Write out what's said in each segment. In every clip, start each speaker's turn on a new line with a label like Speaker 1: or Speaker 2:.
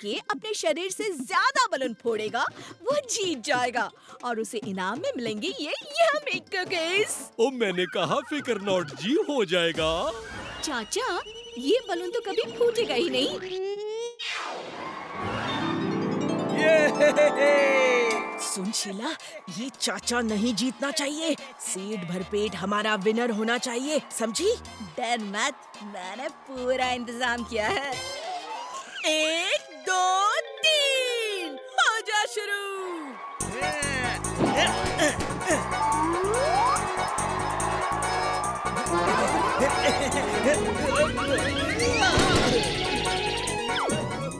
Speaker 1: के अपने शरीर से ज्यादा बलून फोड़ेगा वो जीत जाएगा और उसे इनाम में मिलेंगे ये यम्मी कुकीज।
Speaker 2: ओ मैंने कहा फिकर नॉट जी, हो जाएगा।
Speaker 1: चाचा, ये बलून तो कभी फूटेगा ही नहीं।
Speaker 3: सुन शीला, ये चाचा नहीं जीतना चाहिए। सीट भरपेट हमारा विनर होना चाहिए, समझी?
Speaker 1: डर मत, मैंने पूरा इंतजाम किया है। 1 2 3 हो जा शुरू।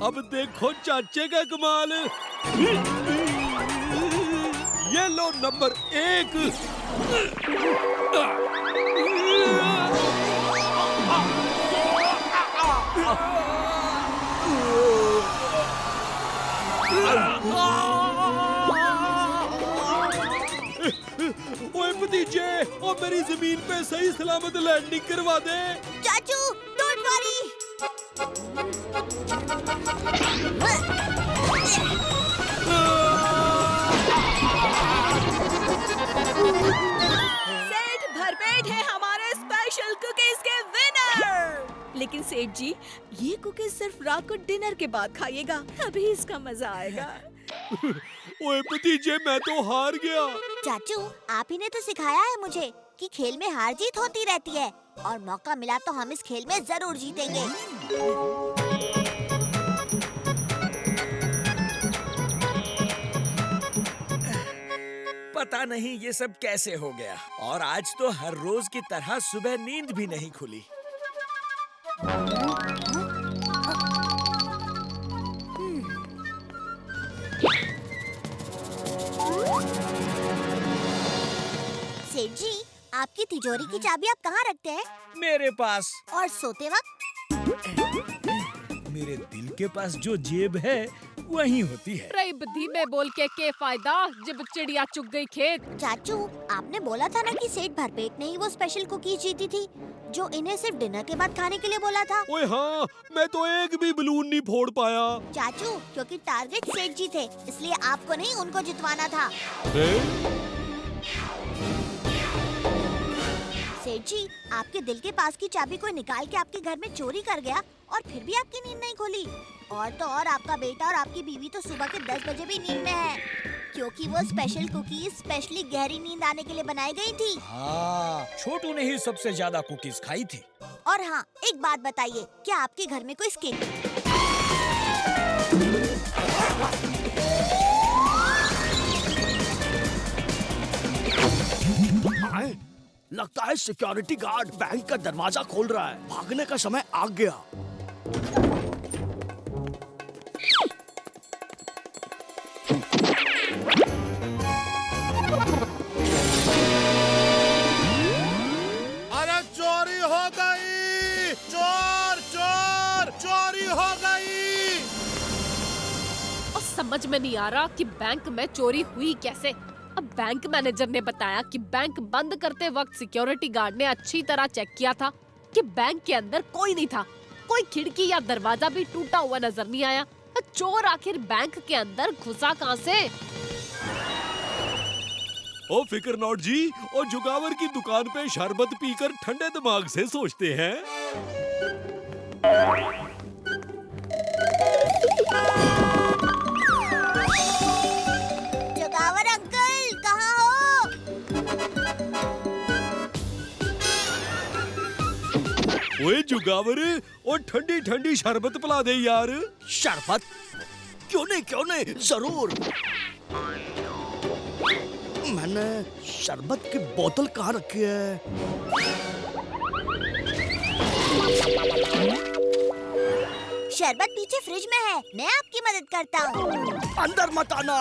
Speaker 2: अब देखो चाचे का कमाल। ये लो नंबर 1। ओए भतीजे, और मेरी जमीन पे सही सलामत लैंडिंग करवा दे।
Speaker 4: चाचू, डोंट वरी।
Speaker 1: सेठ भरपेट है हमारे स्पेशल कुकीज के विनर। लेकिन सेठ जी, ये कुकीज सिर्फ रात को डिनर के बाद खाइएगा, तभी इसका मजा आएगा।
Speaker 2: ओए भतीजे, मैं तो हार गया।
Speaker 4: चाचू, आप ही ने तो सिखाया है मुझे कि खेल में हार जीत होती रहती है और मौका मिला तो हम इस खेल में जरूर जीतेंगे।
Speaker 5: पता नहीं ये सब कैसे हो गया, और आज तो हर रोज की तरह सुबह नींद भी नहीं खुली।
Speaker 4: सेठ जी, आपकी तिजोरी की चाबी आप कहाँ रखते हैं?
Speaker 5: मेरे पास।
Speaker 4: और सोते वक्त?
Speaker 5: मेरे दिल के पास जो जेब है वही होती है।
Speaker 6: रही बुद्धि में बोल के फायदा जब चिड़िया चुग गई खेत।
Speaker 4: चाचू, आपने बोला था ना कि सेठ भरपेट ने ही वो स्पेशल कुकीज जीती थी जो इन्हें सिर्फ डिनर के बाद खाने के लिए बोला था।
Speaker 2: ओए हाँ, मैं तो एक भी बलून नहीं फोड़ पाया।
Speaker 4: चाचू, क्योंकि टारगेट सेठ जी थे, इसलिए आपको नहीं उनको जितवाना था। सेठ जी, आपके दिल के पास की चाबी कोई निकाल के आपके घर में चोरी कर गया और फिर भी आपकी नींद नहीं खुली। और तो और आपका बेटा और आपकी बीवी तो सुबह के 10 बजे भी नींद में है, क्योंकि वो स्पेशल कुकीज स्पेशली गहरी नींद आने के लिए बनाई गई थी।
Speaker 5: हाँ, छोटू ने ही सबसे ज्यादा कुकीज खाई थी।
Speaker 4: और हाँ, एक बात बताइए, क्या आपके घर में कोई स्केट?
Speaker 7: लगता है सिक्योरिटी गार्ड बैंक का दरवाजा खोल रहा है। भागने का समय आ गया।
Speaker 8: अरे चोरी हो गई! चोर चोर चोरी हो गई!
Speaker 6: और समझ में नहीं आ रहा कि बैंक में चोरी हुई कैसे। अब बैंक मैनेजर ने बताया कि बैंक बंद करते वक्त सिक्योरिटी गार्ड ने अच्छी तरह चेक किया था कि बैंक के अंदर कोई नहीं था, कोई खिड़की या दरवाजा भी टूटा हुआ नजर नहीं आया। चोर आखिर बैंक के अंदर घुसा कहाँ से?
Speaker 2: ओ फिकर नॉट जी, और जुगावर की दुकान पे शरबत पीकर ठंडे दिमाग से सोचते हैं।
Speaker 4: जुगावर अंकल, कहाँ हो?
Speaker 2: ओए जुगावर, और ठंडी ठंडी शरबत पिला दे यार।
Speaker 7: शरबत? क्यों नहीं, जरूर। मैंने शरबत की बोतल कहाँ रखी है?
Speaker 4: शरबत पीछे फ्रिज में है, मैं आपकी मदद करता हूँ।
Speaker 7: अंदर मत आना।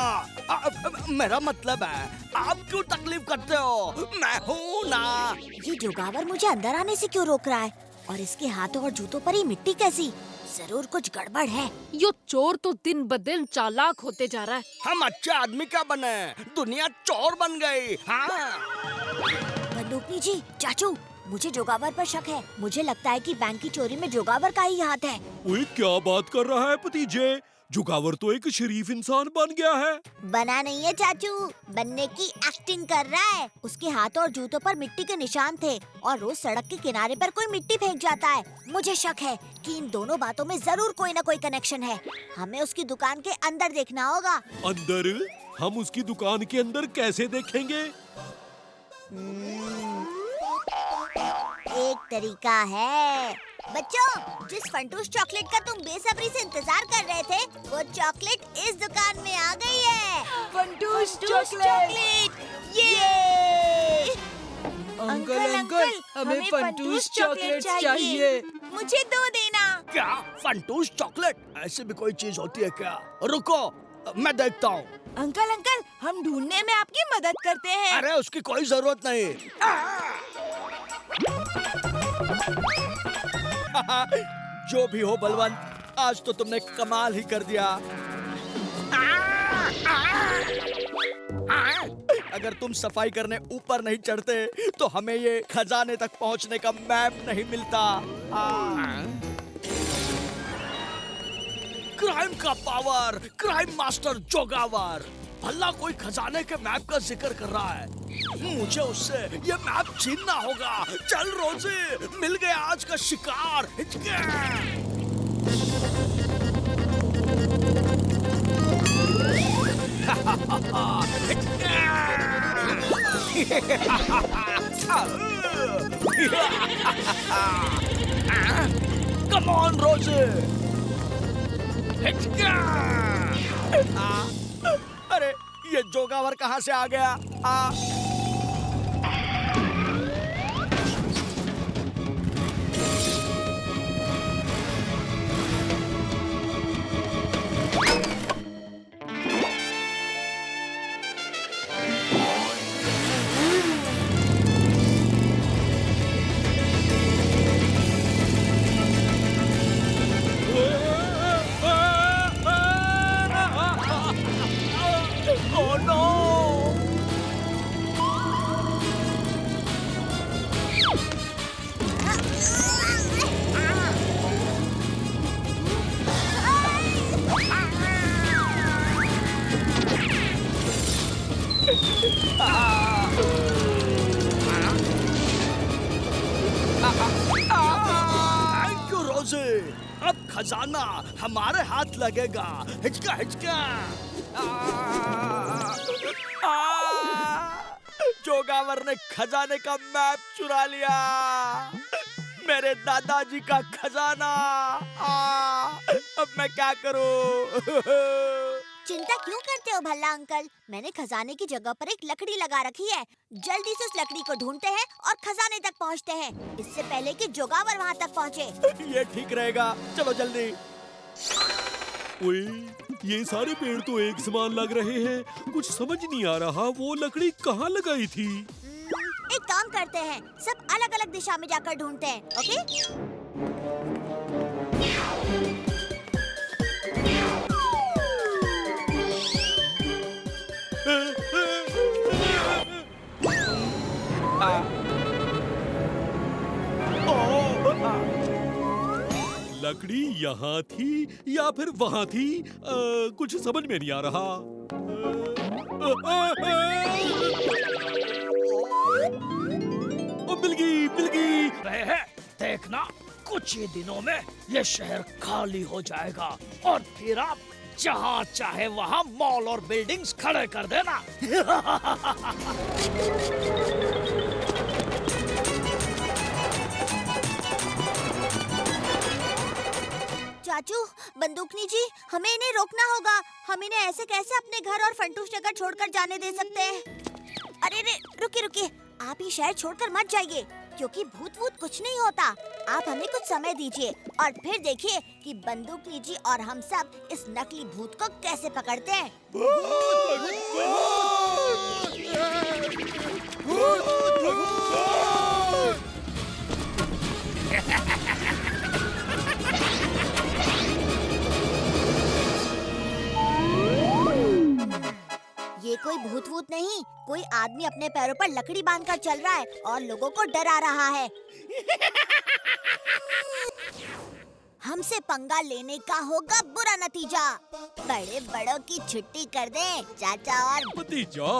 Speaker 7: मेरा मतलब है, आप क्यों तकलीफ करते हो? मैं हूँ ना।
Speaker 4: ये जुगावर मुझे अंदर आने से क्यों रोक रहा है? और इसके हाथों और जूतों पर ही मिट्टी कैसी? जरूर कुछ गड़बड़ है।
Speaker 6: यो चोर तो दिन ब दिन चालाक होते जा रहा है।
Speaker 7: हम अच्छे आदमी क्या बने, दुनिया चोर बन गई। हाँ।
Speaker 4: बंदूकनी जी, चाचू, मुझे जोगावर पर शक है। मुझे लगता है कि बैंक की चोरी में जोगावर का ही हाथ है।
Speaker 2: ओए क्या बात कर रहा है भतीजे? जुगावर तो एक शरीफ इंसान बन गया है।
Speaker 4: बना नहीं है चाचू, बनने की एक्टिंग कर रहा है। उसके हाथों और जूतों पर मिट्टी के निशान थे और रोज सड़क के किनारे पर कोई मिट्टी फेंक जाता है। मुझे शक है कि इन दोनों बातों में जरूर कोई न कोई कनेक्शन है। हमें उसकी दुकान के अंदर देखना होगा।
Speaker 2: अंदर? हम उसकी दुकान के अंदर कैसे देखेंगे?
Speaker 4: एक तरीका है। बच्चों, जिस फंटूस चॉकलेट का तुम बेसब्री से इंतजार कर रहे थे, वो चॉकलेट इस दुकान में आ गई है।
Speaker 3: फंटूस
Speaker 4: चॉकलेट, ये!
Speaker 3: अंकल, हमें फंटूस चॉकलेट चाहिए।
Speaker 4: मुझे 2 देना।
Speaker 7: क्या फंटूस चॉकलेट? ऐसी भी कोई चीज होती है क्या? रुको, मैं देखता हूँ।
Speaker 3: अंकल, हम ढूंढने में आपकी मदद करते हैं।
Speaker 7: अरे उसकी कोई जरूरत नहीं। जो भी हो बलवंत, आज तो तुमने कमाल ही कर दिया। अगर तुम सफाई करने ऊपर नहीं चढ़ते तो हमें ये खजाने तक पहुंचने का मैप नहीं मिलता। क्राइम का पावर, क्राइम मास्टर जोगावर। भला कोई खजाने के मैप का जिक्र कर रहा है। मुझे उससे ये मैप छीनना होगा। चल रोजी, मिल गया आज का शिकार। कम ऑन रोजी। अरे ये जोगावर कहाँ से आ गया? Oh no! थैंक यू रोजी। अब खजाना हमारे हाथ लगेगा। हिचका हिचका। जोगावर ने खजाने का मैप चुरा लिया। मेरे दादाजी का खजाना। अब मैं क्या करूं?
Speaker 4: चिंता क्यों करते हो भल्ला अंकल? मैंने खजाने की जगह पर एक लकड़ी लगा रखी है। जल्दी से उस लकड़ी को ढूंढते हैं और खजाने तक पहुंचते हैं, इससे पहले कि जोगावर वहां तक पहुंचे।
Speaker 7: ये ठीक रहेगा। चलो जल्दी।
Speaker 2: ओए, ये सारे पेड़ तो एक समान लग रहे हैं। कुछ समझ नहीं आ रहा वो लकड़ी कहाँ लगाई थी।
Speaker 4: एक काम करते हैं, सब अलग अलग दिशा में जाकर ढूंढते हैं। ओके?
Speaker 2: लकड़ी यहाँ थी या फिर वहाँ थी? कुछ समझ में नहीं आ रहा। मिल गई।
Speaker 7: देखना, कुछ ही दिनों में ये शहर खाली हो जाएगा और फिर आप जहाँ चाहे वहाँ मॉल और बिल्डिंग्स खड़े कर देना।
Speaker 4: चाचू, बंदूकनी जी, हमें इन्हें रोकना होगा। हम इन्हें ऐसे कैसे अपने घर और फंटूस जगह छोड़कर जाने दे सकते हैं? अरे रे, रुकिए, आप ये शहर छोड़कर मत जाइए, क्योंकि भूत कुछ नहीं होता। आप हमें कुछ समय दीजिए और फिर देखिए कि बंदूकनी जी और हम सब इस नकली भूत को कैसे पकड़ते हैं। ये कोई भूत नहीं, कोई आदमी अपने पैरों पर लकड़ी बांधकर चल रहा है और लोगों को डरा रहा है। हमसे पंगा लेने का होगा बुरा नतीजा। बड़े बड़ों की छुट्टी कर दे चाचा और
Speaker 2: भतीजा।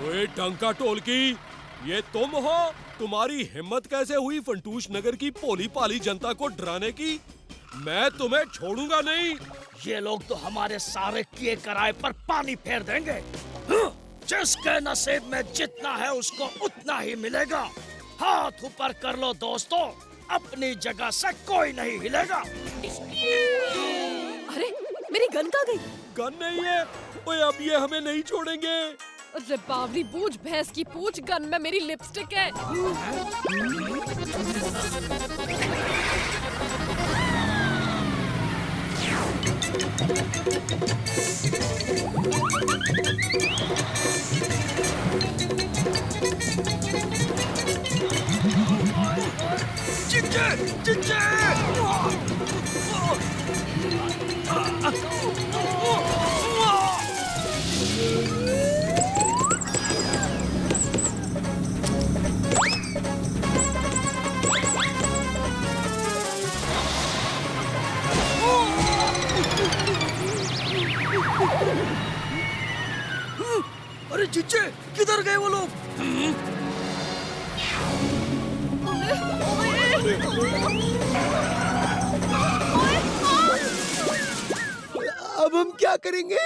Speaker 2: ओए टंका टोलकी, ये तुम हो? तुम्हारी हिम्मत कैसे हुई फंटूश नगर की भोली भाली जनता को डराने की? मैं तुम्हें छोड़ूंगा नहीं।
Speaker 7: ये लोग तो हमारे सारे किए कराए पर पानी फेर देंगे। जिसके नसीब में जितना है उसको उतना ही मिलेगा। हाथ ऊपर कर लो दोस्तों, अपनी जगह से कोई नहीं हिलेगा।
Speaker 6: अरे मेरी गन कहाँ गई?
Speaker 2: गन नहीं है। ओए अब ये हमें नहीं छोड़ेंगे।
Speaker 6: अरे बावली बूझ, भैंस की पूछ, गन में मेरी लिपस्टिक है।
Speaker 7: चिंचे, चिंचे! अरे चिंचे, किधर गए वो लोग?
Speaker 9: अब हम क्या करेंगे?